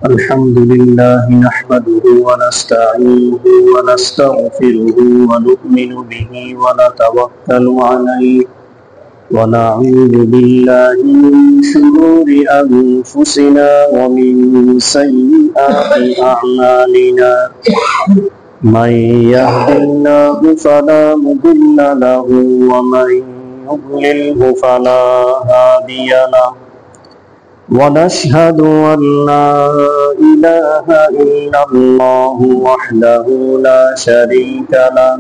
الحمد لله نحمده ونستعينه ونستغفره ونؤمن به ونتوكل عليه ونعوذ بالله من شرور أنفسنا ومن سيئات أعمالنا من يهد الله فلا مضل له ومن يضلله فلا هادي له ونشهد أن لا إله إلا الله وحده لا شريك له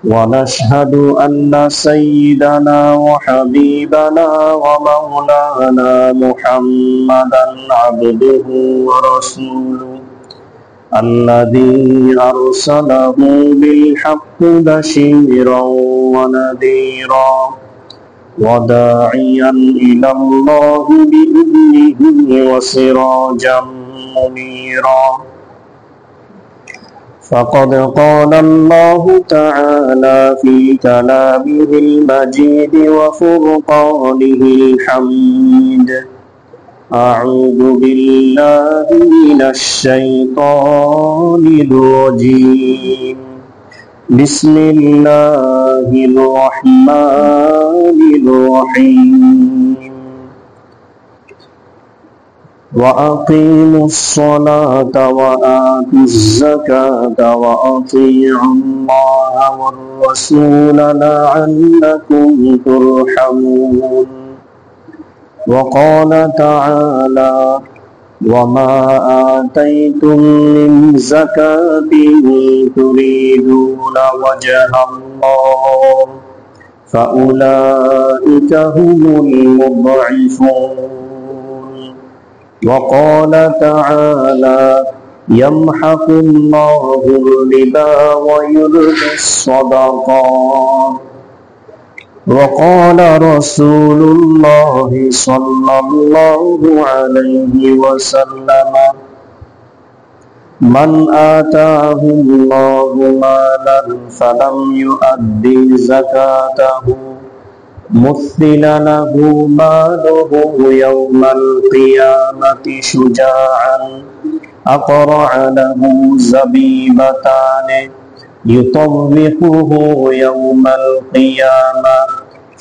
ونشهد أن سيدنا وحبيبنا ومولانا محمدا عبده ورسوله الذي أرسله بالحق بشيرا ونذيرا وداعيا إلى الله بإذنه وسراجا منيرا فقد قال الله تعالى في كلامه المجيد وفرقانه الحميد أعوذ بالله من الشيطان الرجيم بسم الله الرحمن الرحيم وأقيموا الصلاة وآتوا الزكاة وأطيعوا الله والرسول لعلكم ترحمون وقال تعالى وما آتيتم من زكاة تريدون وجه الله فأولئك هم المضعفون وقال تعالى يمحق الله الربا ويربي الصدقات وقال رسول الله صلى الله عليه وسلم من آتاه الله مالا فلم يؤدي زكاته مثل له ماله يوم القيامة شجاعا أقرع له زبيبتان يطوقه يوم القيامة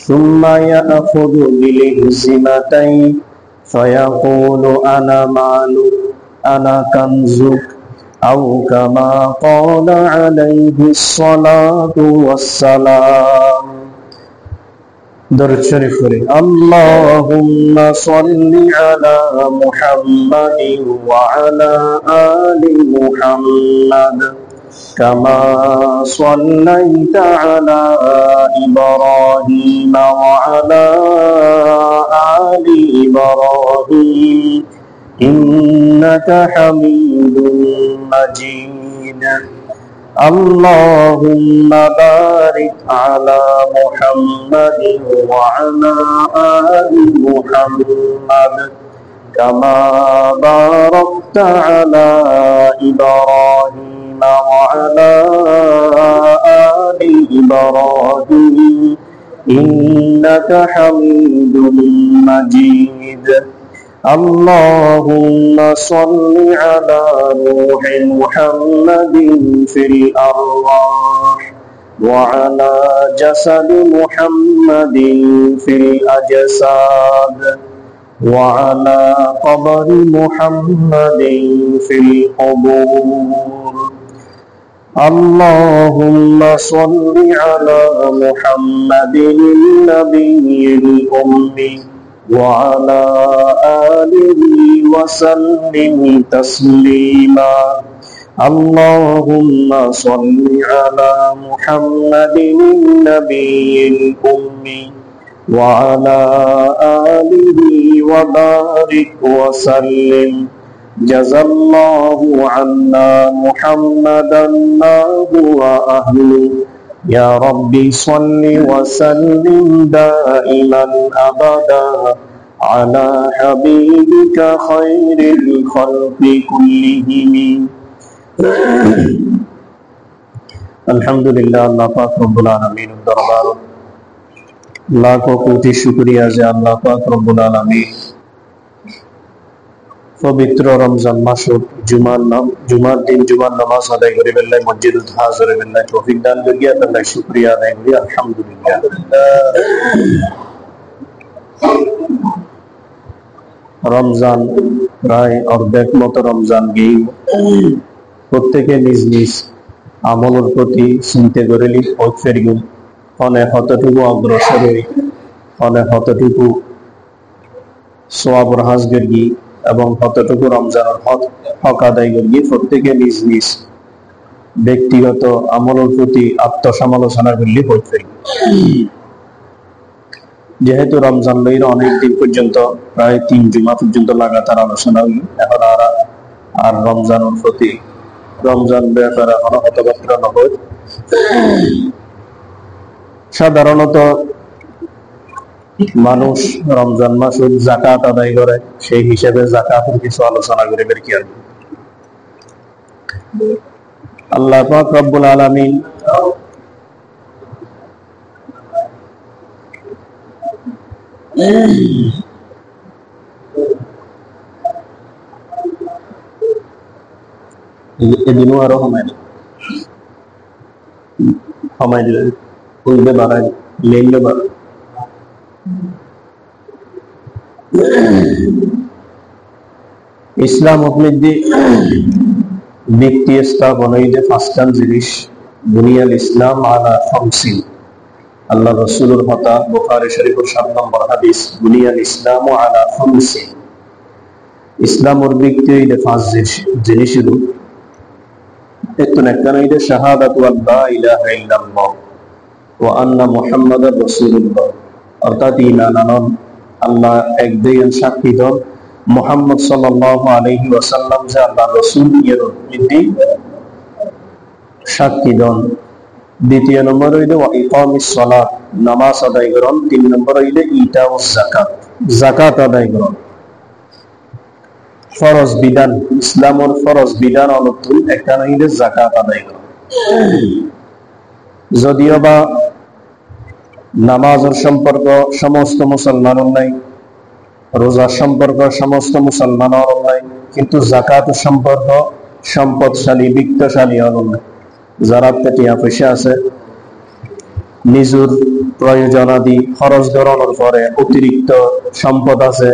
ثم يأخذ بالهزمتين فيقول أنا مالك أنا كنزك أو كما قال عليه الصلاة والسلام درود شريف اللهم صل على محمد وعلى آل محمد كما صليت على إبراهيم وعلى آل إبراهيم إنك حميد مجيد اللهم بارك على محمد وعلى آل محمد كما باركت على إبراهيم وعلى آل إبراهيم إنك حميد مجيد اللهم صل على روح محمد في الأرواح وعلى جسد محمد في الأجساد وعلى قبر محمد في القبور اللهم صل على محمد النبي الأمي وعلى آله وسلم تسليما اللهم صل على محمد النبي الأمي وعلى آله وبارك وسلم جزى الله عنا محمدا وأهله يا ربي صل وسلم دائما أبدا على حبيبك خير الخلق كلهم আলহামদুলিল্লাহ, আল্লাহ পাক রব্বুল আলামিনের দরবার লাখো কোটি শুকরিয়া যে আল্লাহ পাক রব্বুল আলামিন পবিত্র রমজান মাসুদ জুমার দিন জুমার নামাজ আদায় করি বেল্লাই মসজিদুল হাজির বেল্লাই তৌফিক দান করিয়া আল্লাহ শুকরিয়া আদায় করি আলহামদুলিল্লাহ। রমজান প্রায় অর্ধেক মতো রমজান গেই প্রত্যেকে নিজ নিজ আমলের প্রতি চিন্তা করিলি ফেরিগুন অনেক কতটুকু অগ্রসর হই অনেক কতটুকু সোয়াবর হাজ গর্গি এবং কতটুকু রমজানের হক আদায় করি প্রত্যেকে নিজ নিজ ব্যক্তিগত আমলের প্রতি আত্মসমালোচনা করলে হইতে। যেহেতু রমজান লইর অনেক দিন পর্যন্ত প্রায় 3 জুমা পর্যন্ত লাগাতার আলোচনা হই, এখন আর রমজানের প্রতি রমজান ব্যাপারে এখনো কথাবার্তা নয়। সাধারণত মানুষ রমজান মাসে যাকাত আদায় করে, সেই হিসেবে যাকাতের কিছু আলোচনা করে বের কি আর আল্লাহ পাক রব্বুল আলামিন এদিনও আরো সময় দিলে উঠবে বাড়ায় লেনলে বাড়ায়। ইসলাম মধ্যে ব্যক্তি স্থাপন এই যে ফাস্টান জিনিস বুনিয়াল ইসলাম আলা খামসিন, আল্লাহ রাসূলের কথা বুখারী শরীফের 7 নম্বর হাদিস, বুনিয়াল ইসলাম আলা খামসিন। ইসলামের ব্যক্তি এই যে 5 জিনিসের একজন এই যে শাহাদাতু আল্লা ইলাহা ইল্লাল্লাহ ওয়া আন্না মুহাম্মাদার রাসূলুল্লাহ, অর্থাৎ ঈমান আনন আল্লাহ একদিন সাক্ষী দেন মুহাম্মদ সাল্লাল্লাহু আলাইহি ওয়াসাল্লাম যে আল্লাহর রাসূল এর মধ্যে সাক্ষী দেন। দ্বিতীয় নম্বর হইলো ওয়া ইকামিস সালাত, নামাজ আদায় করুন। 3 নম্বর হইলো ইতাউস যাকাত, যাকাত আদায় করুন। ফরজ বিধান, ইসলামের ফরজ বিধান অনুযায়ী একটা হইলো যাকাত আদায় করুন। যদিও বা নামাজের সম্পর্ক সমস্ত মুসলমানের নাই, রোজার সম্পর্ক সমস্ত মুসলমানের নাই, কিন্তু যাকাত সম্পর্ক সম্পদশালী বিত্তশালী নাই। যারা টিয়া পয়সা আছে, নিজের প্রয়োজনাদি খরচ করানোর পরে অতিরিক্ত সম্পদ আছে,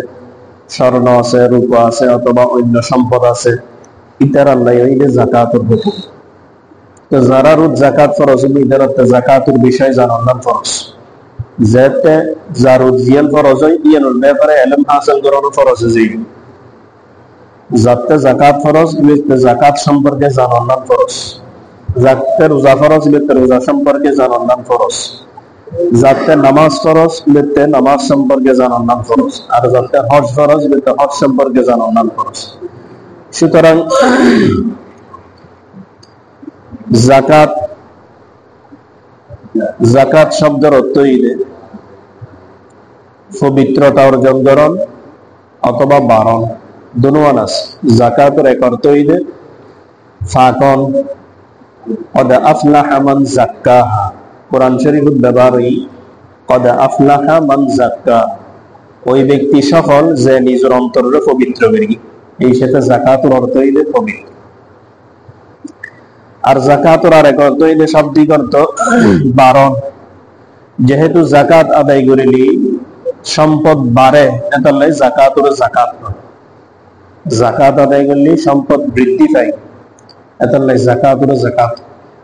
স্বর্ণ আছে, রূপা আছে, অথবা অন্য সম্পদ আছে, ইতার আল্লাহ হইলে যাকাতের হুকুম। তো যারা রোজ যাকাত ফরজ ইতার যাকাতের বিষয় জানার নাম ফরজ। যেতে যার জিয়াল ফরজ হয় ইয়ানোর ব্যাপারে ইলম হাসিল করানো ফরজ আছে। যাতে যাকাত ফরজ ইতে যাকাত সম্পর্কে জানার নাম ফরজ। যাতে রোজা ফরজ ইতে রোজা সম্পর্কে জানার নাম ফরজ। যাতে নামাজ ফরজ ইতে নামাজ সম্পর্কে জানার নাম ফরজ। আর যাতে হজ ফরজ ইতে হজ সম্পর্কে জানার নাম ফরজ। সুতরাং যাকাত শব্দের অর্থ হইলে পবিত্রতা অর্জন করণ অথবা বারণ, দুনোয়ান আছে। যাকাতের এক অর্থ হইলে ফাকন, কদ আফলাহা মান যাক্কাহা, কোরআন শরীফের ব্যবহার হই কদ আফলাহা মান যাক্কাহা, ওই ব্যক্তি সফল যে নিজের অন্তরে পবিত্র করি। এই সাথে যাকাতের অর্থ হইলে পবিত্র। আর যাকাতের আর এক অর্থ হইলে শাব্দিক অর্থ বারণ। যেহেতু যাকাত আদায় করিলি সম্পদ বাড়ে, এতালে যাকাতের যাকাত হয়। যাকাত আদায় করলে সম্পদ বৃদ্ধি পায়, এতালে যাকাতের যাকাত।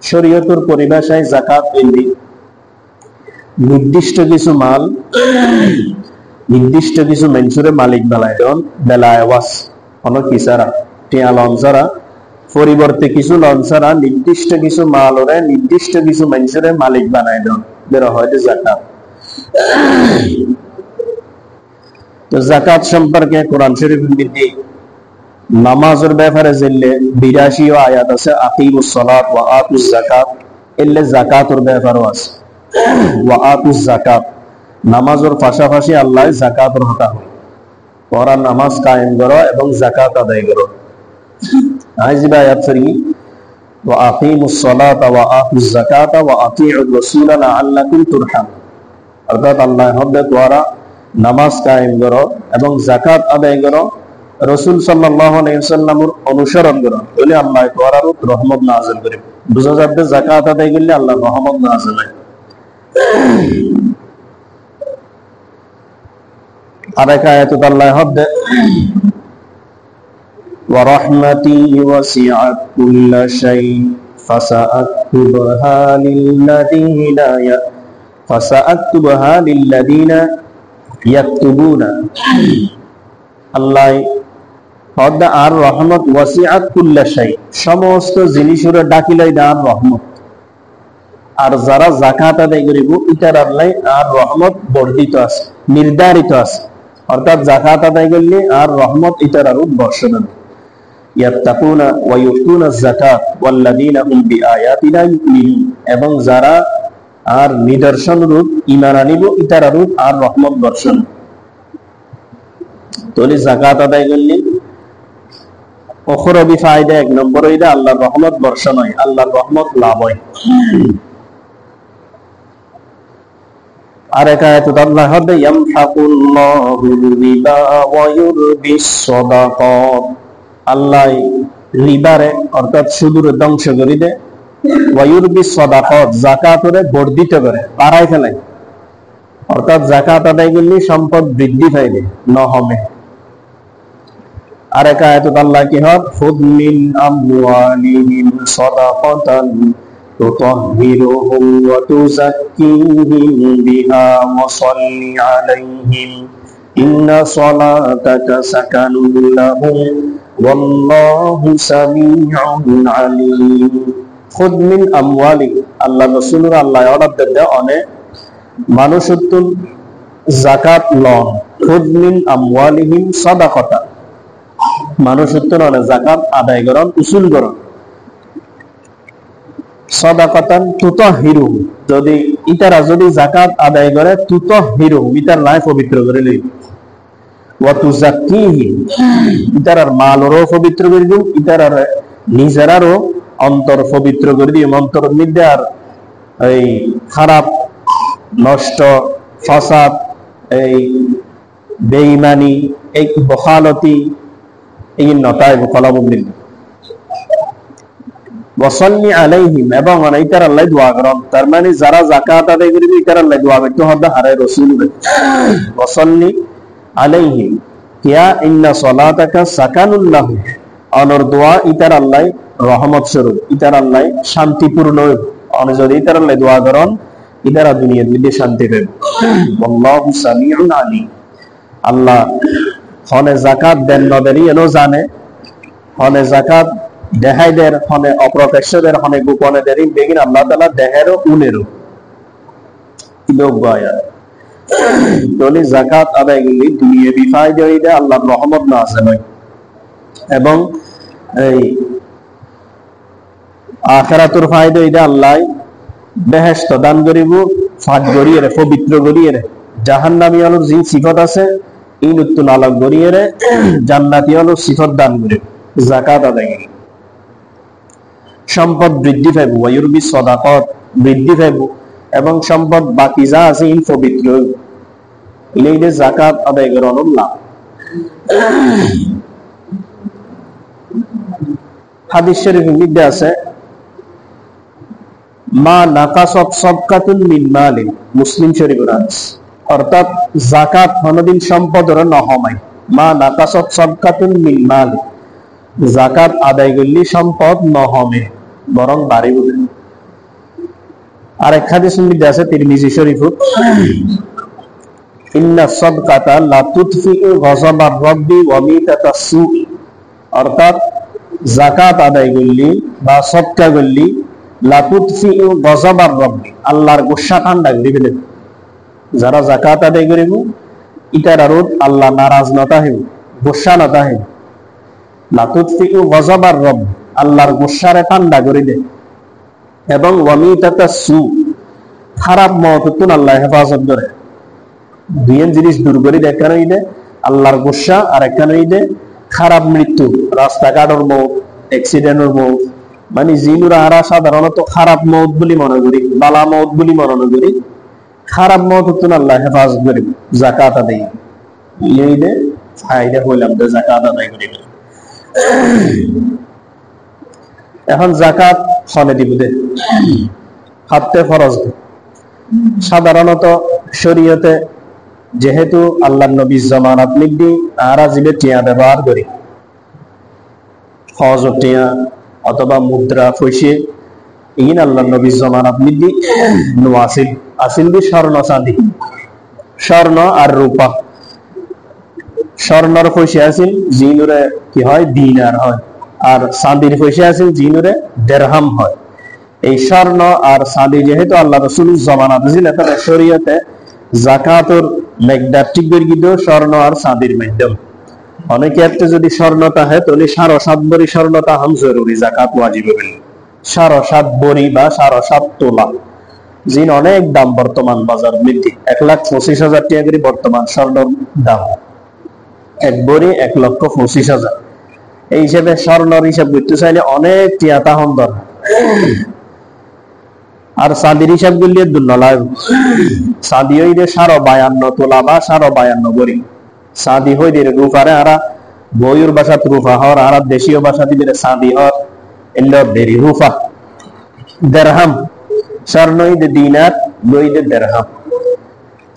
শরীয়তের পরিভাষায় যাকাত হইলে নির্দিষ্ট কিছু মাল নির্দিষ্ট কিছু মানুষের মালিক বেলায় দেন, বেলায় ওয়াস কোন কিসারা টিয়া লঞ্চারা পরিবর্তে কিছু লঞ্চারা নির্দিষ্ট কিছু মাল ওরে নির্দিষ্ট কিছু মানুষের মালিক বানায় দেন, বেরা হয় যাকাত। তো যাকাত সম্পর্কে কোরআন শরীফের মধ্যে নামাজের ব্যাপারে জেলে 82 আয়াত আছে, আকিমুস সালাত ওয়া আতুজ যাকাত, এলে যাকাতের ব্যাপারও আছে। ওয়া আতুজ যাকাত, নামাজের পাশাপাশি আল্লাহ যাকাতের কথা হয়, ওরা নামাজ কায়েম করো এবং যাকাত আদায় করো। আইজিবা আয়াত ফরি ওয়া আকিমুস সালাত ওয়া আতুজ যাকাত ওয়া আতিউর রাসূলা লাআল্লাকুম তুরহাম, অর্থাৎ আল্লাহ হবে তোরা নামাজ কায়েম করো এবং যাকাত আদায় করো রাসূল সাল্লাল্লাহু আলাইহি ওয়াসাল্লামের অনুসরণ করো তাহলে আল্লাহ তোমার রহমত নাযিল করে। বুঝা যাবে যাকাত আদায় করলে আল্লাহর রহমত নাযিল হয়। আর এক আয়াতে আল্লাহ হদ্দে ওয়া রাহমাতি ওয়াসিআত কুল্লা শাই ফাসাআকতুবহা লিল্লাযীনা ইয়াকতুবুনা। আল্লাহ হদ্দে আর রহমত ওয়াসিআত কুল্লা শাই, সমস্ত জিনিসের ডাকিলাই আর রহমত। আর যারা যাকাত আদায় করিব ইটার আল্লাহ আর রহমত বর্ধিত আছে, নির্ধারিত আছে। অর্থাৎ যাকাত আদায় করলে আর রহমত ইটার আর বর্ষণ হবে। ইয়াত্তাকুনা ওয়া ইউতুনা যাকাত ওয়াল্লাযীনা হুম বিআয়াতিনা ইউমিনুন, এবং যারা আর নিদর্শন রূপ ঈমান আনিব ইটার আর রহমত বর্ষণ। তাহলে যাকাত আদায় করলে অখরবি ফায়দা এক নম্বর হইলে আল্লাহর রহমত বর্ষণ হয়, আল্লাহর রহমত লাভ হয়। আর এক আয়াতে আল্লাহ হদ্দে ইয়ামহাকুল্লাহুর রিবা ওয়া ইউরবিস সাদাকাত, আল্লাহ রিবারে অর্থাৎ সুদের ধ্বংস করে দেয়, ওয়া ইউরবিস সাদাকাত যাকাতরে বর্ধিত করে, বাড়ায় ফেলে। অর্থাৎ যাকাত আদায় করলে সম্পদ বৃদ্ধি পাইবে নহমে। আর এক আয়াতে আল্লাহ কি হয় খুদ মিন আমওয়ালিহিম সাদাকাতান তুতাহহিরুহুম ওয়া তুযাক্কিহিম বিহা ওয়া সাল্লি আলাইহিম ইন্না সালাতাকা সাকানুল লাহুম ওয়াল্লাহু সামিউন আলীম। খুদ মিন আমওয়ালিহিম, আল্লাহ রাসূলুর আল্লাহ অর্ডার দেয় অনেক মানুষ উত্তম যাকাত লন। খুদ মিন আমওয়ালিহিম সাদাকাতান, মানুষ উত্তম অনেক যাকাত আদায় করন, উসুল করন। সাদাকাতান তুতাহহিরুহুম, যদি ইতারা যদি যাকাত আদায় করে তুতাহহিরুহুম ইতার লাই পবিত্র করে লই, ওয়া তুযাক্কিহিম ইতারার মালরও পবিত্র করে দিন, ইতারার নিজেরারও অন্তর পবিত্র করে দিন। অন্তরের মধ্যে আর এই খারাপ নষ্ট ফাসাদ, এই বেঈমানি, এই বখালতি, এই নটায় কলবন্দি ওয়াসাল্লি আলাইহিম, এবং ইতার আল্লাহ দোয়া করেন। তার মানে যারা যাকাত আদায় করিবে ইতার আল্লাহ দোয়া করতে হবে হারে রাসূল ওয়াসাল্লি আলাইহিম কিয়া ইন্না সালাতাকা সাকানুল লাহু, অনর দোয়া ইতার আল্লাহ রহমত স্বরূপ, ইতার আল্লাহ শান্তিপূর্ণ। অন যদি ইতার আল্লাহ দোয়া করেন ইতারা দুনিয়ার মধ্যে শান্তি পাবে। আল্লাহু সামিউন আলীম, আল্লাহ হনে যাকাত দেন নদেরই এনো জানে, হনে যাকাত দেহাইদের, হনে অপ্রকাশ্যদের, হনে গোপনেদের বেগিন আল্লাহ তাআলা দেহেরও উনেরও লোক গয়া। তাহলে যাকাত আদায় করলে দুনিয়াবি ফায়দা হইলে আল্লাহর রহমত নাযিল হয়, এবং এই আখিরাতের ফায়দা হইলে আল্লাহ বেহেশত দান করিব, ফাঁক গড়িয়ে রে, পবিত্র গড়িয়ে রে। জাহান্নামী আলোর যে সিফত আছে এই নতুন আলোক গড়িয়ে রে, জান্নাতি আলোর সিফত দান করিব যাকাত আদায় করি। সম্পদ বৃদ্ধি পাইব, ওয়া ইউরবিস সাদাকাত বৃদ্ধি পাইব, এবং সম্পদ বাকি যা আছে ইন পবিত্র হইব। এইলে যাকাত আদায় করার লাভ। হাদিস শরীফের মধ্যে আছে মা নাকাসাত সাদকাতুন মিন মালি, মুসলিম শরীফের হাদিস। অর্থাৎ যাকাত কোনদিন সম্পদের নহমায়। মা নাকাসাত সাদকাতুন মিন মালি, যাকাত আদায় করলে সম্পদ নহমে বরং বাড়িব। আর এক হাদিসের মধ্যে আছে তিরমিজি শরীফে ইন্না সাদকাতা লা তুতফিউ গযাবার রাব্বি ওয়া মিতাতাস সূ, অর্থাৎ যাকাত আদায় করলে বা সদকা করলে লা তুতফিউ গযাবার রাব্বি, আল্লাহর গুসা ঠান্ডা করে ফেলে। যারা যাকাত আদায় করিব ইটার আরত আল্লাহ নারাজ না তাহে, গুসা না তাহে। লা তুতফিউ গযাবার রাব্বি, আল্লাহর গুসারে ঠান্ডা করে দেয়। এবং ওয়া মিতাতাস সূ, খারাপ মওত হইতে আল্লাহ হেফাজত করে। দুই জিনিস দূর করে দেয়। কেন হইলে আল্লাহর গুসা, আর এখানে হইলে খারাপ মৃত্যু, রাস্তাঘাটের মৌত, অ্যাক্সিডেন্টের মৌত। মানে জিনুরা হারা সাধারণত খারাপ মৌত বলি মনে করি, বালা মৌত বলি মনে করি। খারাপ মৌত হইতে আল্লাহ হেফাজত করে যাকাত আদায়। ফায়দা হইলাম যে জাকাত আদায় করি। এখন জাকাত ফলে দিব দে হাতে ফরজ। সাধারণত শরীয়তে যেহেতু আল্লাহ নবী জামানাত নিদি তারা জিবে টিয়া ব্যবহার করি, ফজ টিয়া অথবা মুদ্রা ফসে ইন আল্লাহ নবী জামানাত নিদি নো আসিল আসিল দি স্বর্ণ চাঁদি, স্বর্ণ আর রূপা। স্বর্ণর ফসে আসিল জিনুরে কি হয় দিনার হয়, আর চাঁদির ফসে আসিল জিনুরে দেরহাম হয়। এই স্বর্ণ আর চাঁদি যেহেতু আল্লাহ রসুল জমানাত ছিল, তাহলে শরীয়তে জাকাতর মেকদার ঠিক করে দিও স্বর্ণ আর চাঁদির মাধ্যম। অনেকে একটা যদি স্বর্ণ তাহে তাহলে 7.5 ভরি স্বর্ণ তাহাম জরুরি, জাকাত ওয়াজিব হবে 7.5 ভরি বা 7.5 তোলা। জিন অনেক দাম বর্তমান বাজার বৃদ্ধি, 1,25,000 টাকা করে বর্তমান স্বর্ণর দাম। 1 ভরি 1,25,000। এই হিসেবে স্বর্ণর হিসাব করতে চাইলে অনেক টিয়া তাহম দরকার। আর চাঁদির হিসাব করলে দুর্নলায় চাঁদি হইলে 52 তোলা বা 52 ভরি। চাঁদি হইলে রূপারে আরা বইয়ের বাসাত রূপা হওয়ার, আর দেশীয় বাসা দিবে চাঁদি হওয়ার এলো দেরি রূপা। দেরহাম স্বর্ণ হইলে দিনার, লইলে দেরহাম।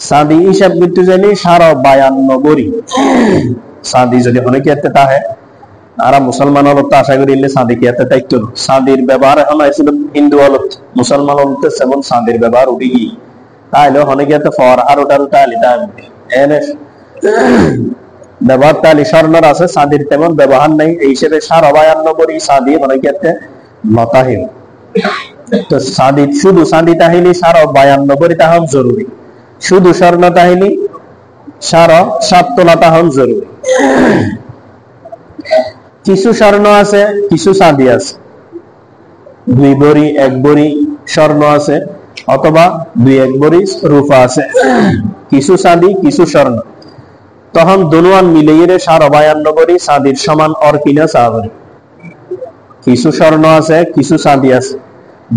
চাঁদি হিসাব করতে চাইলে 52 ভরি। চাঁদি যদি অনেকে এতে তাহে আর মুসলমান হলত তো আশা করি চাঁদি কি এতে দায়িত্ব। চাঁদির ব্যবহার এখন আইছিল হিন্দু হলত, মুসলমান হলত যেমন চাঁদির ব্যবহার উঠে গিয়ে তাইলে অনেকে এতে ফর আর ওটার তাহলে এনে ব্যবহার তাহলে স্বর্ণর আছে, চাঁদির তেমন ব্যবহার নেই। এই হিসেবে 52 ভরি চাঁদি অনেকে এতে লতাহীন। তো চাঁদি শুধু চাঁদি তাহিনী 52 ভরি তাহম জরুরি, শুধু স্বর্ণ তাহিনী 7.5 তোলা তাহম জরুরি। কিছু স্বর্ণ আছে, কিছু চাঁদি আছে, 2 ভরি 1 ভরি স্বর্ণ আছে, অথবা 2-1 ভরি রূপা আছে। কিছু চাঁদি কিছু স্বর্ণ, তখন দোনোয়ান মিলিয়ে 52 ভরি চাঁদির সমান অর কিনা চাবরি। কিছু স্বর্ণ আছে কিছু চাঁদি আছে,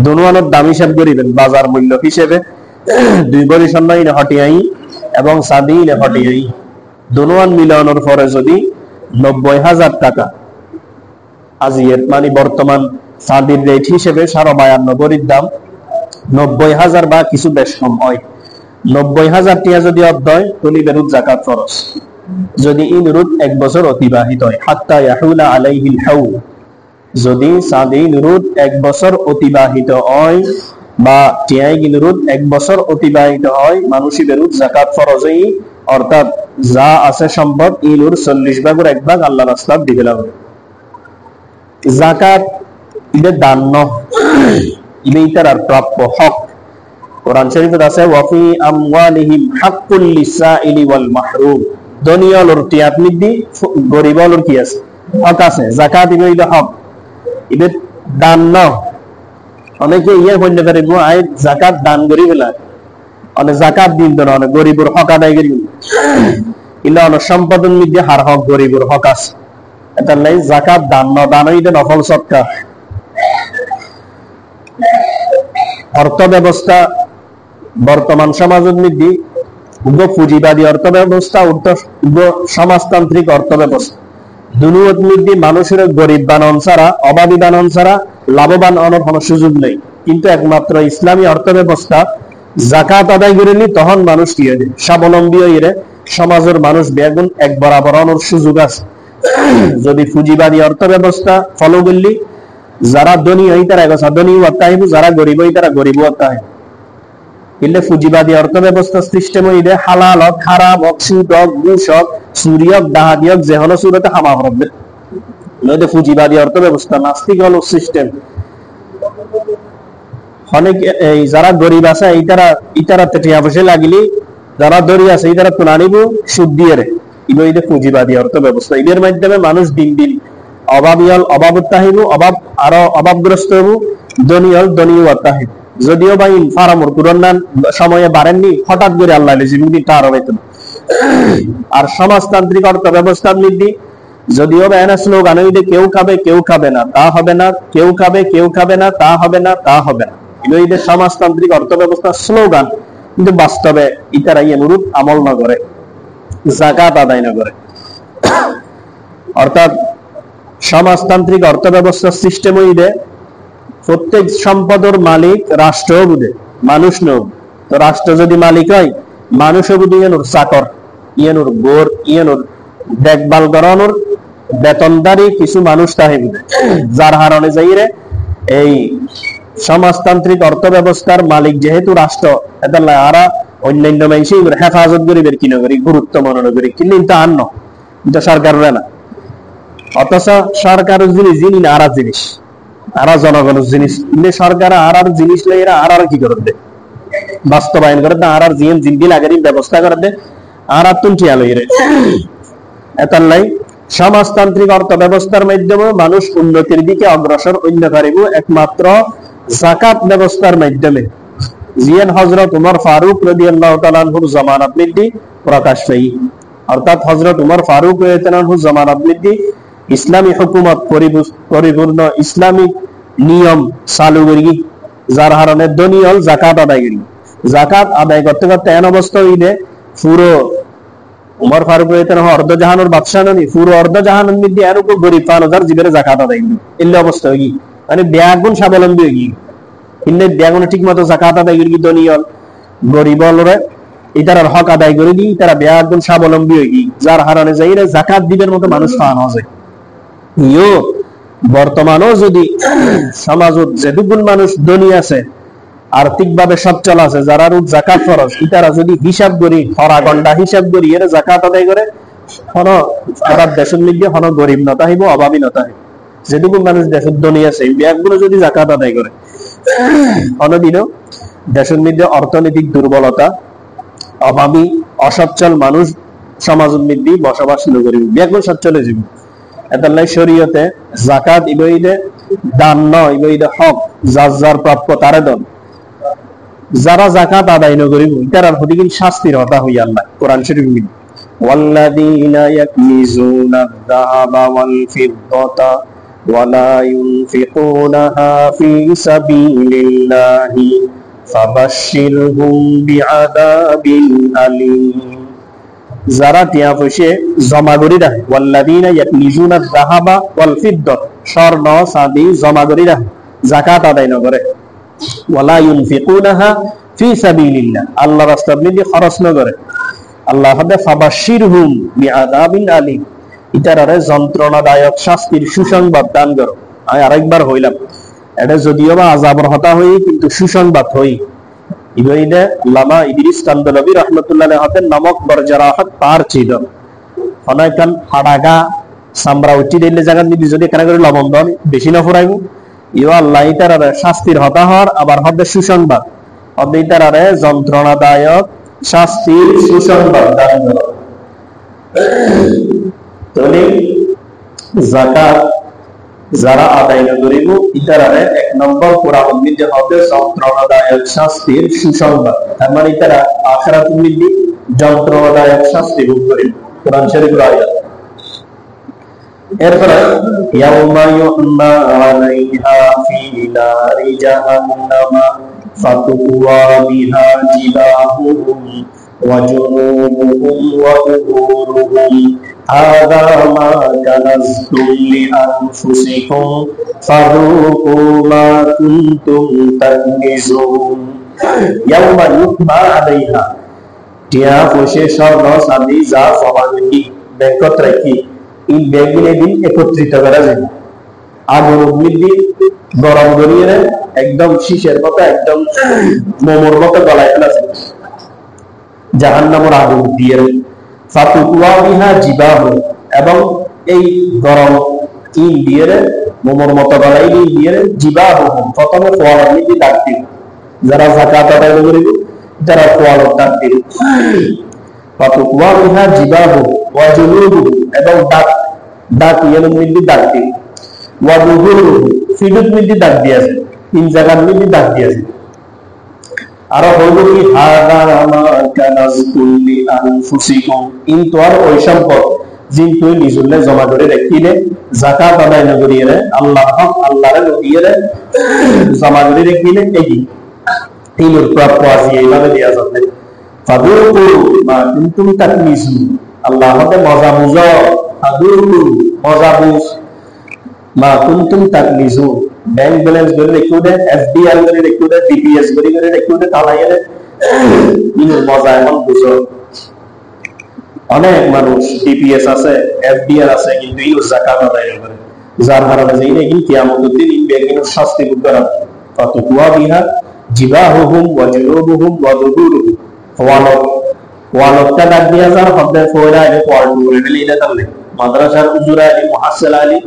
দোনোয়ানের দাম হিসাব করিবেন বাজার মূল্য হিসেবে। 2 ভরি স্বর্ণ ইনে হটিয়াই এবং চাঁদি ইনে হটিয়াই, দোনোয়ান মিলানোর পরে যদি 90,000 টাকা আজিয়ের মানে বর্তমান চাঁদির রেট হিসেবে 52 ভরির দাম 90,000 বা কিছু বেশ কম হয়। 90,000 টিয়া যদি অর্ধয় তলি বেরুত জাকাত ফরজ। যদি ইনরুদ 1 বছর অতিবাহিত হয়, হাত্তা ইয়াহুলা আলাইহিল হাউল, যদি চাঁদি নুরুদ 1 বছর অতিবাহিত হয় বা টিয়াই নুরুদ 1 বছর অতিবাহিত হয়, মানুষই বেরুত জাকাত ফরজই। অর্থাৎ যা আছে সম্পদ ইনুর 40 ভাগের 1 ভাগ আল্লাহ রাস্তায় দিতে লাগবে। জাকাত ইবে দান ন, ইবে ইতার প্রাপ্য হক। কোরআন শরীফে আছে ওয়াফি আমওয়ালিহিম হাক্কুল লিসাইলি ওয়াল মাহরুম। দুনিয়ার টিয়াত নিদি গরিবর কি আছে হক আছে, জাকাত ইবে ইবে হক, ইবে দান ন। অনেকে ইয়ে হইতে পারে আই জাকাত দান করি ফেলা, অনেক জাকাত দিন তো অনেক গরিবর হক আদায় করি ইলা অনেক সম্পাদন মধ্যে হার হক গরিবর হক আছে। এটা নাই জাকাত দান ন, দান হইতে নফল সৎকা। অর্থ ব্যবস্থা বর্তমান সমাজের মধ্যে পুঁজিবাদী অর্থ ব্যবস্থা, সমাজতান্ত্রিক অর্থ ব্যবস্থা, দুনিয়ার মধ্যে মানুষের গরিব বানান ছাড়া, অভাবী বানান ছাড়া লাভবান হওয়ার কোনো সুযোগ নেই। কিন্তু একমাত্র ইসলামী অর্থ ব্যবস্থা জাকাত আদায় করেনি, তখন মানুষ কি হয়ে স্বাবলম্বী হয়ে সমাজের মানুষ বেগুন এক বরাবর হওয়ার সুযোগ আছে। যদি পুঁজিবাদী অর্থ ব্যবস্থা ফলো করলি যারা ধনী হই তারা এগোছা ধনী হত্যা হইব, যারা গরিব হই তারা গরিব হত্যা হইব। কিন্তু পুঁজিবাদী অর্থ ব্যবস্থা সিস্টেম হইলে হালাল হক, হারাম হক, সুদ হক, ঘুষ হক, চুরি হক, ডাহাতি হক, যে হলো সুরতে হামা হবে। নইলে পুঁজিবাদী অর্থ ব্যবস্থা নাস্তিক হলো সিস্টেম। অনেক এই যারা গরিব আছে ইতারা টিয়া পয়সা লাগিলি, যারা দরি আছে ইতারা তোলা নিব সুদ দিয়ে রে। ইবে পুঁজিবাদী অর্থ ব্যবস্থা, এদের মাধ্যমে মানুষ দিন দিন অভাবী হল অভাবতা হইব, অভাব আরো অভাবগ্রস্ত হইব, ধনী হল ধনী হত্যা হইব। যদিও বা ফারামর কুরআন সময়ে বাড়েননি, হঠাৎ করে আল্লাহ জীবনী তার হইতো। আর সমাজতান্ত্রিক অর্থ ব্যবস্থার মধ্যে যদিও বা এনা স্লোগান হইলে কেউ খাবে কেউ খাবে না তা হবে না, কেউ খাবে কেউ খাবে না তা হবে না, তা হবে না। এদের সমাজতান্ত্রিক অর্থ ব্যবস্থার স্লোগান, কিন্তু বাস্তবে ইতারা অনুরূপ আমল না করে, জাকাত আদায় না করে। অর্থাৎ সমাজতান্ত্রিক অর্থ ব্যবস্থার সিস্টেম হইবে প্রত্যেক সম্পদের মালিক রাষ্ট্র বুঝে, মানুষ নৌ। তো রাষ্ট্র যদি মালিক হয়, মানুষও বুঝে ইয়ানোর চাকর, ইয়ানোর গোর, ইয়ানোর দেখভাল করানোর বেতনদারি কিছু মানুষ তাহে বুঝে, যার হারণে যাইরে এই সমাজতান্ত্রিক অর্থ ব্যবস্থার মালিক যেহেতু রাষ্ট্র, এটা আরা অন্যান্য মানুষই হেফাজত করিবের কিনে করি, গুরুত্ব মনে করি, কিন্তু এটা আন্ন, এটা সরকারের না। অথচ সরকারের জিনিস যিনি না আরা জিনিস, আরা জনগণের জিনিস, কিন্তু সরকার আর জিনিস লাই এরা আর কি করে দে, বাস্তবায়ন করে দে, আর জিএম জিন্দি লাগের ব্যবস্থা করে দে, আর তুনটিয়া লই রে। এতার লাই সমাজতান্ত্রিক অর্থ ব্যবস্থার মাধ্যমে মানুষ উন্নতির দিকে অগ্রসর অন্য পারিব একমাত্র যাকাত ব্যবস্থার মাধ্যমে। জিয়ান হযরত উমর ফারুক রাদিয়াল্লাহু তাআলা আনহুর জামানাত মধ্যে প্রকাশ পাই। অর্থাৎ হযরত উমর ফারুক রাদিয়াল্লাহু তাআলা আনহুর জামানাত মধ্যে ইসলামী হুকুমত পরিপূর্ণ ইসলামিক নিয়ম চালু করি, যার কারণে দনিয়ল যাকাত আদায় করি। যাকাত আদায় করতে করতে এন অবস্থা হইলে পুরো উমর ফারুক রাদিয়াল্লাহু অর্ধ জাহানের বাদশাহ ননি, পুরো অর্ধ জাহানের মধ্যে এর উপর গরিব 5000 জীবের যাকাত আদায় করি, এলে অবস্থা হই মানে ব্যাগুন স্বাবলম্বী হই। ইন্নে ব্যাগুন ঠিক মতো যাকাত আদায় করি দনিয়ল গরিব হলরে ইতার হক আদায় করে দি, তারা ব্যাগুন স্বাবলম্বী হই, যার কারণে যাইরে যাকাত দিবের মতো মানুষ পাওয়া যায়। ইয়ো বর্তমানও যদি সমাজত যেটুকুন মানুষ ধনী আছে, আর্থিকভাবে সচ্ছল আছে, যারা যাকাত ফরজ, ইতারা যদি হিসাব করি হরা গন্ডা হিসাব করি এর যাকাত আদায় করে, হন সারা দেশের মধ্যে হন গরিব নতা হইব, অভাবী নতা হইব। যেটুকুন মানুষ দেশের ধনী আছে এই ব্যাগগুলো যদি যাকাত আদায় করে, হনদিনও দেশের মধ্যে অর্থনৈতিক দুর্বলতা, অভাবী অসচ্ছল মানুষ সমাজের মধ্যে বসবাস করিব, ব্যাগগুলো সচ্ছল হয়ে যাবে। এতাল্লাই শরীয়তে যাকাত ইবইদে দান নয়, ইবইদে হক, যার যার প্রাপ্য তারে দন। যারা যাকাত আদায় নকরিব ইতারার প্রতি কিন্তু শাস্তির হতা হই আল্লাহ কোরআন শরীফ বলি, ওয়াল্লাযীনা ইয়াকনিজুনা আয-যাহাবা ওয়াল ফিদ্দাতা ওয়া লা ইউনফিকুনাহা ফী সাবিলিল্লাহি ফাবাশশিরহুম বিআযাবিন আলীম। যারা টিয়া পয়সা জমা করে রাখে, ওয়াল্লাযীনা ইয়াকনিজুনা আয-যাহাবা ওয়াল ফিদ্দাত, স্বর্ণ চাঁদি জমা করে রাখে, যাকাত আদায় না করে, ওয়ালা ইউনফিকুনাহা ফী সাবিলিল্লাহ, আল্লাহর রাস্তায় যদি খরচ না করে, আল্লাহ হাদে ফাবাশশিরহুম বিআযাবিন আলীম, ইতারারে যন্ত্রণাদায়ক শাস্তির সুসংবাদ দান করো। আমি আরেকবার হইলাম, এটা যদিও বা আযাবর হতা হই কিন্তু সুসংবাদ হই। ইবইদে লামা ইদ্রিস কান্দলবি রাহমাতুল্লাহ আলাইহি হাতে নামক বরজারাহাত পার ছিল, অনেকখান হাড়াগা সামরা উঠি দিলে জায়গা নিবি যদি কেন করে লবণ দন বেশি না ফুরাইব। ইও আল্লাহ ইতারারে শাস্তির হতা হওয়ার আবার হতে সুসংবাদ, হতে ইতারারে যন্ত্রণাদায়ক শাস্তির সুসংবাদ দান করো। তাহলে যাকাত যারা আদায় করিব ইতারারে এক নম্বর কোরআন মধ্যে হবে যন্ত্রণাদায়ক শাস্তির সুসংবাদ, তার মানে তারা আখিরাতের মধ্যে যন্ত্রণাদায়ক শাস্তি ভোগ করিবে, কোরআন শরীফের আয়াত। এরপরে ইয়াউমা ইউহমা আলাইহা ফি নারি জাহান্নামা ফাতুকুয়া বিহা জিবাহুম ওয়া জুনুবুহুম ওয়া যুহুরুহুম হাযা মা কানাজতুম লিআনফুসিকুম ফাযুকু মা কুনতুম তাকনিজুন। ইয়াউমা ইউহমা আলাইহা, টিয়া পয়সা স্বর্ণ চাঁদি যা জমা করি ব্যাংকত রাখি, এই ব্যাগগুলো দিন একত্রিত করা যাবে, আগুন অগ্নি গরম করিয়ে একদম শীষের মতো একদম মোমোর মতো গলায় ফেলা যাবে, জাহান্নামের আগুন দিয়ে ফাতুকুয়া বিহা জিবাহু, এবং এই গরম ইন দিয়ে মোমোর মতো গলায় দিয়ে জিবাহু, প্রথমে ফোয়ারার মধ্যে দাগ দিবে, যারা যাকাত আদায় করিবে যারা ফোয়ারার দাগ দিবে, ফাতুকুয়া বিহা জিবাহু ওয়া জুনুবুহু, এবং দাগ ইয়ার মধ্যে দাগ দিবে, ওয়া যুহুরুহু ফিডুর মধ্যে দাগ দিয়েছে, তিন জায়গার মধ্যে দাগ দিয়েছে। আর হইল কি হাযা মা কানাজতুম লিআনফুসিকুম, কিন্তু আর ওই সম্পদ যিন তুই নিজুল্লে জমা করে রাখিলে যাকাত আদায় না করিয়ে আল্লাহ হক আল্লাহরে লইয়ে জমা করে রাখিলে এই তিনের প্রাপ্য আছে, এইভাবে দেয়া যাবে। ফাযুকু মা কুনতুম তাকনিজুন, আল্লাহ হতে মজা মুজা আদুরকুম মজাবুস মা কুনতুম তাকনিজুন ব্যাংক ব্যালেন্স করে রেখে দেয়, এফডিআর করে রেখে দেয়, ডিপিএস করে রেখে দেয়, তালাইয়ে ইনুর মজা এমন বুঝো। অনেক মানুষ ডিপিএস আছে, এফডিআর আছে, কিন্তু ইনুর যাকাত আদায় করে, যার কারণে যে ইনি কিয়ামতের দিন ইনবেগিনুর শাস্তি ভোগ করা ফাতুকুয়া বিহা জিবাহুহুম ওয়া জুনুবুহুম ওয়া যুহুরুহুম ওয়ালকটা ডাক দিয়া যার হদ্দে ফয়রা এনে পড় করে দিলে তাহলে মাদ্রাসার উজুরা আলী মুহাসসিল আলী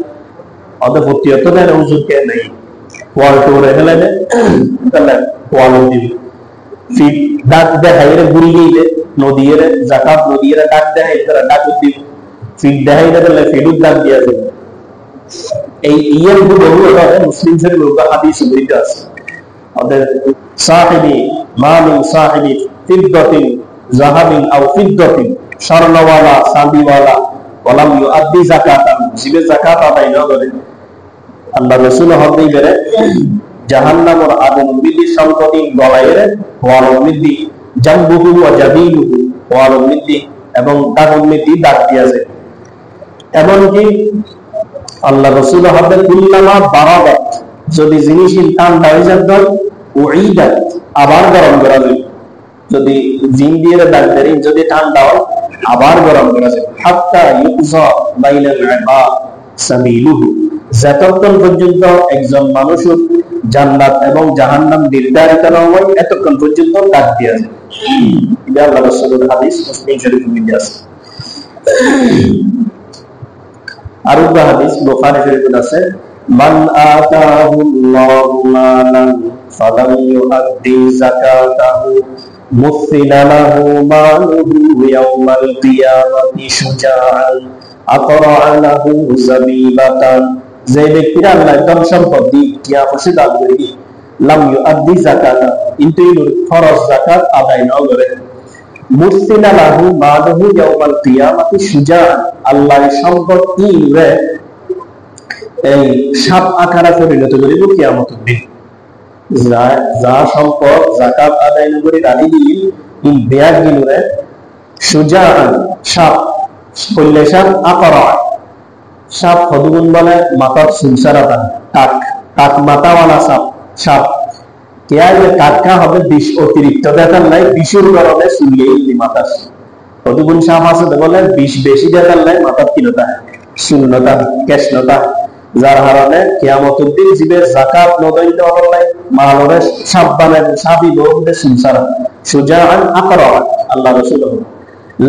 অদে ভর্তি হতে না উজুর কে নাই ওয়াল করে দিলে তাহলে ওয়াল দিবি ফি ডাক দেখাইরে গুড়ি গইলে নদীরে যাকাত নদীরে ডাক দেয় এরা ডাক দিবি ফি দেখাইরে তাহলে ফিডুক ডাক দিয়া যাবে। এই ইয়ার গুলো হলো মুসলিমদের লোক হাদিস বইতে আছে ওদের সাহিবি মালিন সাহিবি ফিদ্দাতিন যাহাবিন আও ফিদ্দাতিন স্বর্ণওয়ালা চাঁদিওয়ালা ওয়ালাম ইউআদ্দি যাকাতান জিবে যাকাত আদায় না করে আল্লাহ রাসূল হদে বেরে জাহান্নামের আগুন বিধি সম্পত্তি গলায়ের ওয়াল মিদি জামবুহু ওয়া জাবিলুহু ওয়াল মিদি এবং দাগুন মিদি দাগ দিয়েছে। এমনকি আল্লাহ রাসূল হদে কুল্লামা বারাদাত যদি জিনিস ঠান্ডা হয়ে যায় উইদাত আবার গরম করা যায়, যদি জিন দিয়ে দাগ দেয় যদি ঠান্ডা হয় আবার গরম করা যায়। হাত্তা ইউযা বাইনাল ইবাদ সাবিলুহু যতক্ষণ পর্যন্ত একজন মানুষের জান্নাত এবং জাহান্নাম নির্ধারিত না হয় এতক্ষণ পর্যন্ত দাগ দেয়া যায়। এটা আল্লাহ রাসূলের হাদিস মুসলিম শরীফের মধ্যে আছে। আর একটা হাদিস বুখারী শরীফে আছে মান আতাহুল্লাহু মালান ফালাম ইউআদ্দি যাকাতাহু মুসিলা লাহু মালুহু ইয়াওমাল কিয়ামাতি শুজাআন আকরা লাহু যাবিবাতান। যে ব্যক্তিরা আল্লাহ ধন সম্পদ দি কিয়ামতে দান করি লাম ইউআদ্দি যাকাতা কিন্তু ফরজ যাকাত আদায় না করে মুসিলা লাহু মালুহু ইয়াওমাল কিয়ামাতি শুজাআন আল্লাহ সম্পদ ইরে এই সাপ আকারে পরিণত করিব কিয়ামতের দিন। যা সম্পদ যাকাত আদায় না করে রানি দিল ইন বেয়ার গিনুরে শুজাআন সাপ কইলে সাপ আকরা সাপ হদুগুন বলে মাথার সুনসারাতা টাক টাক মাথাওয়ালা সাপ সাপ কেয়া যে টাকা হবে বিষ অতিরিক্ত দেখার নাই বিষের কারণে শুনলেই মাথা হদুগুন সাপ আছে বলে বিষ বেশি দেখার নাই মাথার কিনতা শূন্যতা কেশনতা, যার কারণে কিয়ামতের দিন জীবের যাকাত নদয় দেওয়ার নাই মালরে সাবধানে সাবি বলতে সুনসারা শুজাআন আকরা আল্লাহ রাসূল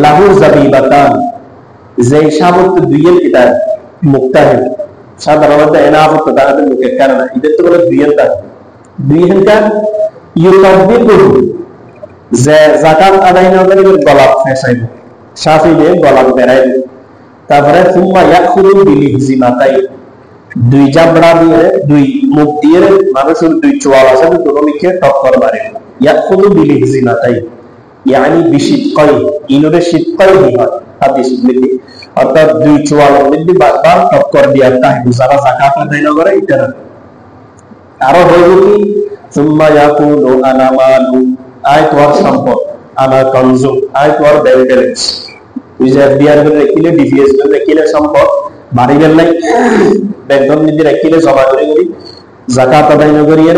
লাহু যাবিবাতান যে সাবত দুইয়ের কিতাব মুক্তাহিদ সাধারণত এনাফত তাদের মুখে কারণ এদের তো বলে দুইয়ের কার ইউতাবিকু যে যাকাত আদায় না করে গলাপ ফেসাইবে শাফিবে গলাপ বেরাইবে। তারপরে সুম্মা ইয়াখুলু বিলিহজিমাতাই দুই জাবড়া দিয়ে দুই মুখ দিয়ে মানুষের দুই চোয়াল আছে দুটো মিকে টক্কর মারে ইয়াখুলু বিলিহজিমাতাই ইয়ানি বিশিদকাই ইনরে শীতকাই হয় হাদিস বলি অর্থাৎ দুই চোয়ালের মধ্যে বারবার টক্কর দিয়া তাই যারা যাকাত আদায় না করে এটা আরো হইল কি সুম্মা ইয়াকুলু আনা মালু আয় তোর সম্পদ আনা কনজুম আয় তোর ব্যাংক ব্যালেন্স ওই যে বিয়ার করে রেখিলে ডিপিএস করে রেখিলে সম্পদ বাড়ি গেল নাই ব্যাংক নিতে রেখিলে জমা করে করি যাকাত আদায় না করিয়ে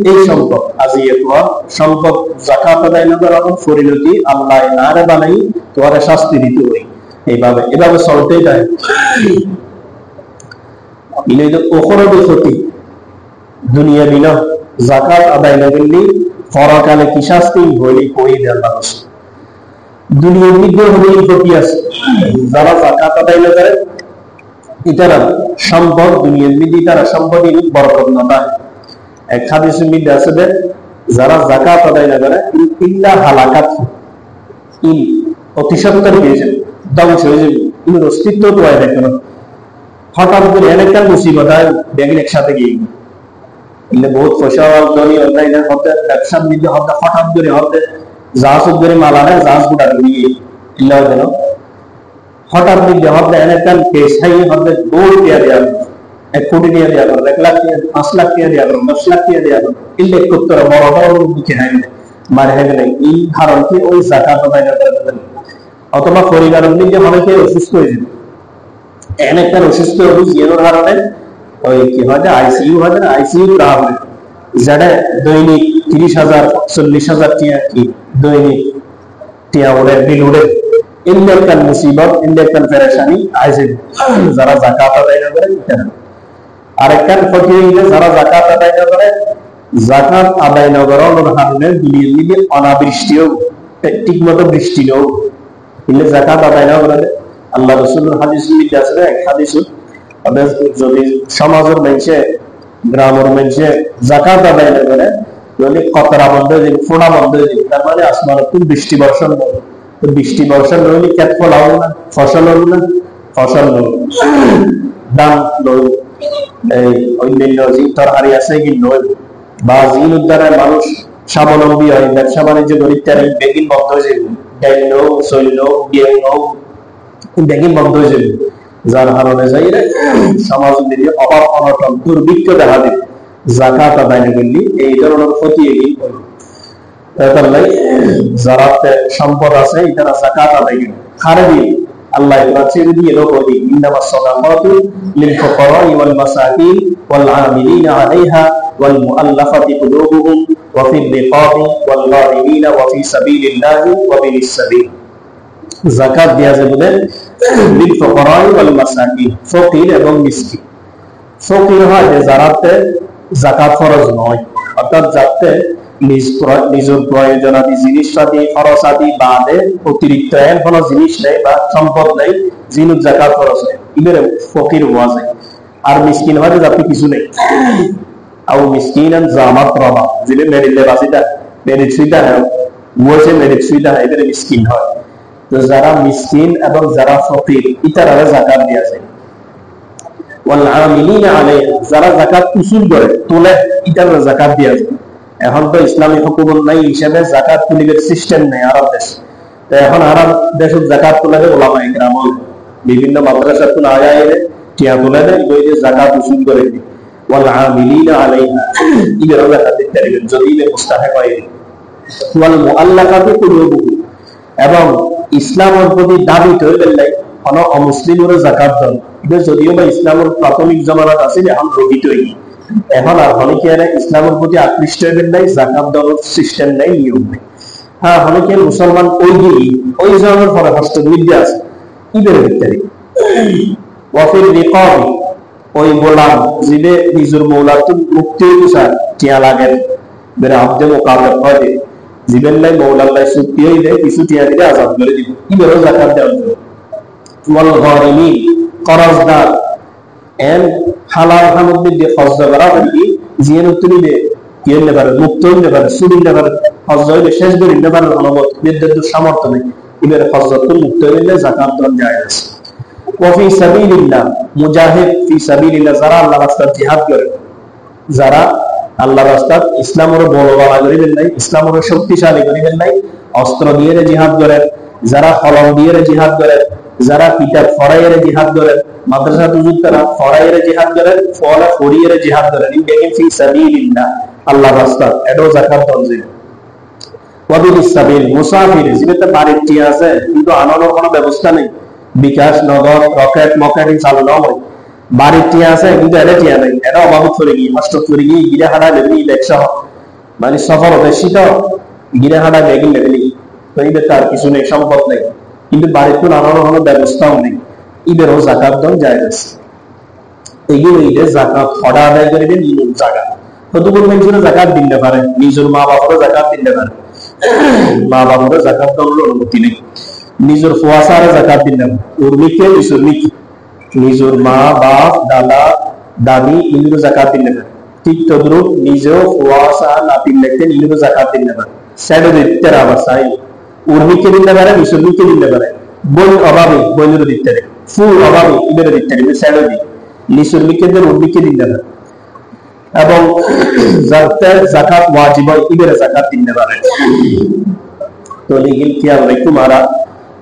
এই সম্পদ আজি তোমার সম্পদ যাকাত আদায় না করার পরিণতি আল্লাহ না রে বানাই তোমার শাস্তি দিতে হই এইভাবে এভাবে চলতেই যায়। ইনি তো ওখরও ক্ষতি দুনিয়া বিনা যাকাত আদায় না করলে পরকালে কি শাস্তি হইলে কই দেন মানুষ দুনিয়ার মধ্যে হলেই ক্ষতি আছে। যারা যাকাত আদায় না করে ইতারা সম্পদ দুনিয়ার মধ্যে তারা সম্পদের বরকত না পায়। এক হাদিসের মধ্যে আছে যে যারা যাকাত আদায় না করে ইল্লা হালাকাত ইন অতিসত্তর হয়ে যাবে ধ্বংস হয়ে যাবে ইনের অস্তিত্ব তো হয় দেখে না। হঠাৎ করে একটা মুসিবত হয় ব্যাগের একসাথে গিয়ে ইলে বহুত পয়সা ধনী অনলাইনে হতে ব্যবসার মধ্যে হতে হঠাৎ করে হতে জাহাজ করে মাল আনে জাহাজ গুটা নিয়ে ইল্লা যেন হঠাৎ মধ্যে হতে একটা কেস হাই হতে দৌড় দিয়ে দেওয়া 1 কোটি নিয়ে দেওয়া 1 লাখ 5 লাখ দিয়ে দেওয়া 10 লাখ দিয়ে দেওয়া ইলে করতে বড় বড় মুখে হাই মারে হাই নাই এই কারণ কি ওই যাকাত আদায় না করে অথবা পরিবারের মধ্যে অনেকে অসুস্থ হয়ে যাবে এন একটা অসুস্থ হবি জিয়ানোর কারণে ওই কি হয় আইসিইউ হয় না, আইসিইউ রাখবে যেটা দৈনিক 30,000 40,000 টিয়া কি দৈনিক টিয়া ওরে বিল উড়ে ইন্ডিয়ান মুসিবত ইন্ডিয়ান পেরেশানি আইসে যারা যাকাত আদায় না করে আরেকখান ফকির যারা যাকাত আদায় না করে জাকাত আদায় না করার কারণে দুনিয়ার দিকে অনাবৃষ্টিও ঠিক মতো বৃষ্টি নেও কিন্তু জাকাত আদায় না করে আল্লাহ রাসূলের হাদিসে লিখা আছে এক হাদিস যদি সমাজের মানুষে গ্রামের মানুষে জাকাত আদায় না করে যদি কতরা বন্ধ হয়ে যাবে ফোড়া বন্ধ হয়ে যাবে তার মানে আসমান খুব বৃষ্টি বর্ষণ হবে তো বৃষ্টি বর্ষণ হলে ক্ষেত ফল হবে না ফসল হবে না ফসল হবে দাম নয় এই অন্যান্য যে তরকারি আছে কি নয় বা জিন উদ্ধারে মানুষ স্বাবলম্বী হয় ব্যবসা বাণিজ্য গরিব তারা বেগিন বন্ধ হয়ে যাবে ডাইল নৌ সৈল নৌ গিয়ে নৌ বেগিন বন্ধ হয়ে যাবে যার কারণে যাই সমাজ মিলিয়ে অভাব অনটন দুর্ভিক্ষ দেখা দেবে জাকাত আদায় না করলে এই ধরনের ক্ষতি এগিয়ে করবে তাহলে যারা সম্পদ আছে তারা জাকাত আদায় করে খারাপি আল্লাহ ছেড়ে দিয়ে রোগী ইন্নামাস সাদাকাতু লিল ফুকারা'i ওয়াল মাসাকিন ওয়াল 'আমিলিনা 'আলাইহা ওয়াল মুআল্লাফাতি কুলুবুহুম ওয়া ফির রিকাবি ওয়াল গারিমিনা ওয়া ফি সাবিলিল্লাহি ওয়া বিনিস সাবিল যাকাত দেয়া যাবে লিল ফুকারা'i ওয়াল মাসাকিন ফকির এবং মিসকিন ফকির হয় যারাতে যাকাত ফরজ নয় অর্থাৎ যাতে নিজের প্রয়োজনাদি জিনিসপাতি খরচাদি বাদে অতিরিক্ত এর কোনো জিনিস নেই বা সম্পদ নেই জিনুত যাকাত খরচ নেই ইবের ফকির হওয়া যায় আর মিসকিন হয় যাতে কিছু নেই আও মিসকিনান জামাত রাবা যিনি মেরিলে বাসিদা মেরিট সুবিধা হয় ওয়াজে মেরিট সুবিধা হয় এদের মিসকিন হয় তো যারা মিসকিন এবং যারা ফকির ইতারা যাকাত দেয়া যায় ওয়াল আমিলিনা আলাইহা যারা যাকাত উসুল করে তোলে ইতারা যাকাত দেয়া যায় এখন তো ইসলামী হুকুমত নাই হিসাবে যাকাত তুলিবের সিস্টেম নেই আরব দেশ তো এখন আরব দেশে যাকাত তুলাবে ওলামায়ে কেরাম বিভিন্ন মাদ্রাসা তুলা আয়ায়ে টিয়া তুলে দেয় ওই যে যাকাত উসুল করে ওয়াল আমিলিনা আলাইহা ইবের যাকাত দিতে পারবেন যদি ইবে মুস্তাহিক হয় ওয়াল মুআল্লাফাতু কুলুবুহুম এবং ইসলামের প্রতি দাবি তৈরি নাই কোন অমুসলিমের যাকাত দেন এটা যদিও বা ইসলামের প্রাথমিক জামানাত আছে এখন রহিত হই এখন আর অনেকে ইসলামের প্রতি আকৃষ্ট হবেন নাই জাকাত দেওয়ার সিস্টেম নাই নিয়ম নেই হ্যাঁ অনেকে মুসলমান ওই ধরনের পরামর্শ বিদ্যা আছে ইবের ভিতরে ওয়াফির রিকাবি ওই গোলাম যিনি নিজের মৌলাত মুক্তি চায় টিয়া লাগেন বেরে আব্দে মোকাবেলা করে জীবন নাই মৌলাল্লাহ চুক্তি হইলে কিছু টিয়া দিলে আজাদ করে দিব ইবেরও জাকাত দেওয়া হবে ওয়াল গারিমিন করাজদার এন হালাল সামগ্রী দিয়ে খরচ করা কি জিয়ান তুলিলে কি হইতে পারে মুক্ত হইতে পারে সুদি হইতে পারে খরচ হইলে শেষ করে নিতে পারে অনুমত নির্ধারিত সামর্থ্য নেই এবার খরচ মুক্ত হইলে জাকাত দেওয়া যায় আছে ওয়া ফি সাবিলিল্লাহ মুজাহিদ ফি সাবিলিল্লাহ যারা আল্লাহর রাস্তায় জিহাদ করে যারা আল্লাহর রাস্তায় ইসলামের বলওয়ালা করিবেন নাই ইসলামের শক্তিশালী করিবেন নাই অস্ত্র দিয়ে জিহাদ করে যারা কলম দিয়ে জিহাদ করে যারা কিতাব পড়াইয়ের জিহাদ করে মাদ্রাসা তুজুদ তারা পড়াইয়ের জিহাদ করে ফলা পড়িয়ের জিহাদ করে ইনকে ফি সাবিলিল্লাহ আল্লাহর রাস্তা এটাও যাকাত দরজে ওয়াবিলিস সাবিল মুসাফির যেটা বাড়ির টি আছে কিন্তু আনানোর কোনো ব্যবস্থা নেই বিকাশ নগদ রকেট মকেটিং চালু না হয় বাড়ির টি আছে কিন্তু এটা টিয়া নেই এটা অভাবত করে গিয়ে নষ্ট করে গিয়ে গিরে হাঁটা লেবি ইলেকশন মানে সফর বেশি তো গিরে হাঁটা বেগিন লেবি তো এই তার কিছু নেই সম্পদ নেই কিন্তু বাড়িতে আনানোর কোনো ব্যবস্থাও নেই ঈদেরও জাকাত দেওয়া যায় আছে এগুলো ঈদের জাকাত হড়া আদায় করবেন ঈদের জাকাত কতগুলো মানুষের জাকাত দিতে পারে নিজের মা বাবারও জাকাত দিতে পারে মা বাবারও জাকাত দেওয়ার অনুমতি নেই নিজের ফুয়াশারে জাকাত দিতে পারে উর্মিকে নিজের মা বাপ দাদা দাদি এগুলো জাকাত দিতে পারে ঠিক তদ্রুপ নিজেও ফুয়াশা নাতিন লেখতে এগুলো জাকাত দিতে পারে স্যাডো দিতে আবার চাই উর্মিকে দিতে পারে মিশরমিকে দিতে পারে বই অভাবে বইয়ের দিতে পারে ফুল অভাবে ইবের দিতে পারে স্যাডো দিই নিসুরমিকে দিয়ে উর্মিকে দিতে পারে এবং যাতে যাকাত ওয়াজিব হয় ইবের যাকাত দিতে পারে তো লিগিল খেয়াল রাখতে মারা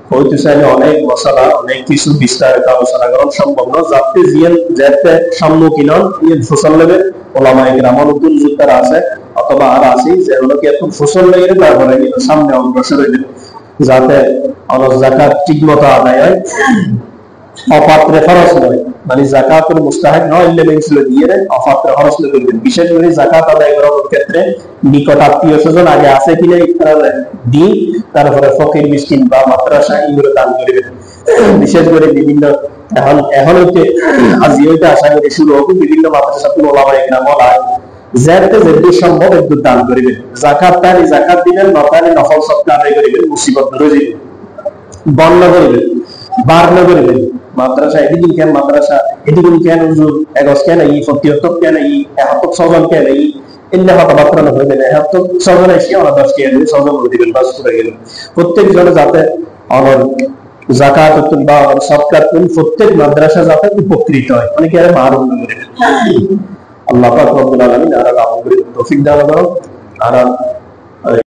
হয়তো চাইলে অনেক মশলা অনেক কিছু বিস্তারিত আলোচনা করা সম্ভব নয় যাতে জিয়ান যাতে সম্মুখীন হন ইয়ে ফসল লেবে ওলামায়ে কেরাম নতুন যুক্তারা আছে অথবা আর আছে যেগুলো কি এখন ফসল লেগে তারপরে সামনে অগ্রসর হইবে যাতে জাকাত ঠিক মতো আদায় হয় অপাত্রে খরচ নয়, মানে যাকাতুল মুস্তাহিক নয় ইল্লা মিনসুল দিয়ে অপাত্রে খরচ করবেন। বিশেষ করে যাকাত আদায় করার ক্ষেত্রে নিকট আত্মীয় স্বজন আগে আছে কিনা দিন, তারপরে ফকির মিসকিন বা মাদ্রাসা এগুলো দান করবেন। বিশেষ করে বিভিন্ন এখন হইতে আজি হইতে আশা করি শুরু হবে বিভিন্ন মাদ্রাসা ওলামায়ে কেরাম যাতে যেহেতু সম্ভব একটু দান করিবেন। জাকাত তারি জাকাত দিবেন, নতারি নফল সদকা আদায় করিবেন, মুসিবত ধরে যাবেন, বন্ধ করিবেন, বার্ন করিবেন। মাদ্রাসা এদিন কেন, মাদ্রাসা এদিন কেন, হুজুর এগস কেন, ই ফতিয়তক কেন, ই এহাতক সজন কেন, ই ইল্লা কথাবার্তা না হইবে না। এহাতক সজন এসে আমরা 10 কে দিবেন, সজন করে দিবেন, বাস করে গেল। প্রত্যেক জনে যাতে অনর জাকাত বা সদকার প্রত্যেক মাদ্রাসা যাতে উপকৃত হয়, অনেকে আরে মারুন করে। আল্লাহ পাক রব্বুল আলামিন আর আমল করে তৌফিক দান করুন। আর